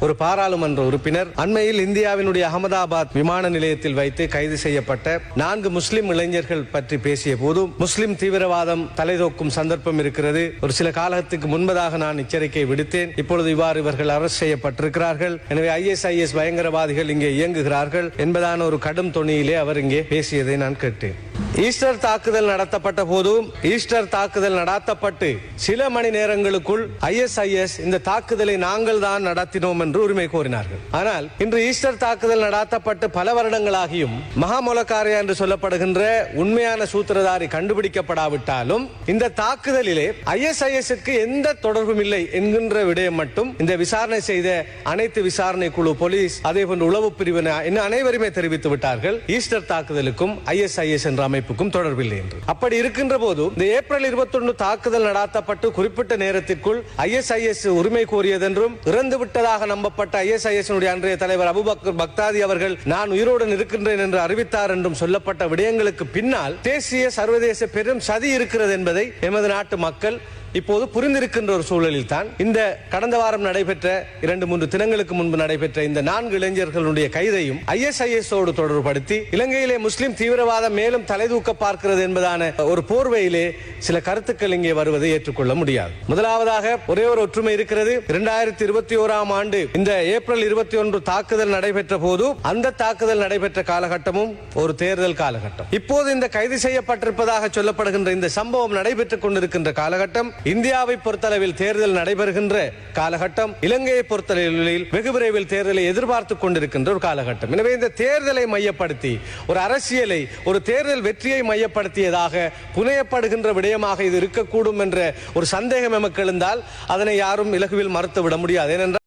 ஒரு பாராளுமன்ற உறுப்பினர் அண்மையில் இந்தியாவினுடைய அகமதாபாத் விமான நிலையத்தில் வைத்து கைது செய்யப்பட்ட 4 முஸ்லிம் இளைஞர்கள் பற்றி பேசிய போது முஸ்லிம் தீவிரவாதம் தலைதோக்கும் சந்தர்ப்பம் இருக்கிறது. ஒரு சில காலத்துக்கு முன்பதாக நான் எச்சரிக்கை விடுத்தேன். இப்பொழுது இவ்வாறு இவர்கள் அரசு செய்யப்பட்டிருக்கிறார்கள். எனவே ISIS பயங்கரவாதிகள் இங்கே இயங்குகிறார்கள் என்பதான ஒரு கடும் தொனியிலே அவர் இங்கே பேசியதை நான் கேட்டேன். ஈஸ்டர் தாக்குதல் நடத்தப்பட்ட போதும் ஈஸ்டர் தாக்குதல் நடத்தப்பட்டு சில மணி நேரங்களுக்குள் ISIS இந்த தாக்குதலை நாங்கள் தான் நடத்தினோம் என்று உரிமை கோரினார்கள். ஆனால் இன்று ஈஸ்டர் தாக்குதல் நடத்தப்பட்டு பல வருடங்களாகியும் மகாமொலக்காரியா என்று சொல்லப்படுகின்ற உண்மையான சூத்திரதாரி கண்டுபிடிக்கப்படாவிட்டாலும் இந்த தாக்குதலிலே ISIS-க்கு எந்த தொடர்பும் இல்லை என்கின்ற விடயம் மட்டும் இந்த விசாரணை செய்த அனைத்து விசாரணை குழு, போலீஸ், அதே போன்ற உளவு பிரிவினர் அனைவருமே தெரிவித்து விட்டார்கள். ஈஸ்டர் தாக்குதலுக்கும் ISIS என்ற அமைப்புக்கும் தொடர்பில்லை என்று. அப்படி இருக்கின்ற போது இந்த ஏப்ரல் 21 தாக்குதல் நடத்தப்பட்டு குறிப்பிட்ட நேரத்திற்குள் ISIS உரிமை கோரியதென்றும் இறந்து விட்டதாக நம்பப்பட்ட ISIS அன்றைய தலைவர் அபுபக்கர் பக்தாதி அவர்கள் நான் உயிரோடு இருக்கின்றேன் என்று அறிவித்தார் என்றும் சொல்லப்பட்ட விடயங்களுக்கு பின்னால் தேசிய சர்வதேச பெரும் சதி இருக்கிறது என்பதை எமது நாட்டு மக்கள் இப்போது புரிந்திருக்கின்ற ஒரு சூழலில் தான் இந்த கடந்த வாரம் நடைபெற்ற 2-3 தினங்களுக்கு முன்பு நடைபெற்ற இந்த 4 இளைஞர்களுடைய கைதையும் ISIS-ஓடு தொடர்புபடுத்தி இலங்கையிலே முஸ்லிம் தீவிரவாதம் மேலும் தலைதூக்க பார்க்கிறது என்பதான ஒரு போர்வையிலே சில கருத்துக்கள் இங்கே வருவதை ஏற்றுக்கொள்ள முடியாது. முதலாவதாக ஒரே ஒரு ஒற்றுமை இருக்கிறது. 2021 ஆண்டு இந்த ஏப்ரல் 21 தாக்குதல் நடைபெற்ற போது அந்த தாக்குதல் நடைபெற்ற காலகட்டமும் ஒரு தேர்தல் காலகட்டம். இப்போது இந்த கைது செய்யப்பட்டிருப்பதாக சொல்லப்படுகின்ற இந்த சம்பவம் நடைபெற்றுக் கொண்டிருக்கின்ற காலகட்டம் இந்தியாவை பொறுத்தளவில் தேர்தல் நடைபெறுகின்ற காலகட்டம், இலங்கையை பொறுத்தளவில் வெகு விரைவில் தேர்தலை எதிர்பார்த்துக் கொண்டிருக்கின்ற ஒரு காலகட்டம். எனவே இந்த தேர்தலை மையப்படுத்தி ஒரு அரசியலை, ஒரு தேர்தல் வெற்றியை மையப்படுத்தியதாக புனையப்படுகின்ற விடயமாக இது இருக்கக்கூடும் என்ற ஒரு சந்தேகம் எமக்கு எழுந்தால் அதனை யாரும் இலகுவில் மறுத்துவிட முடியாது. ஏனென்றால்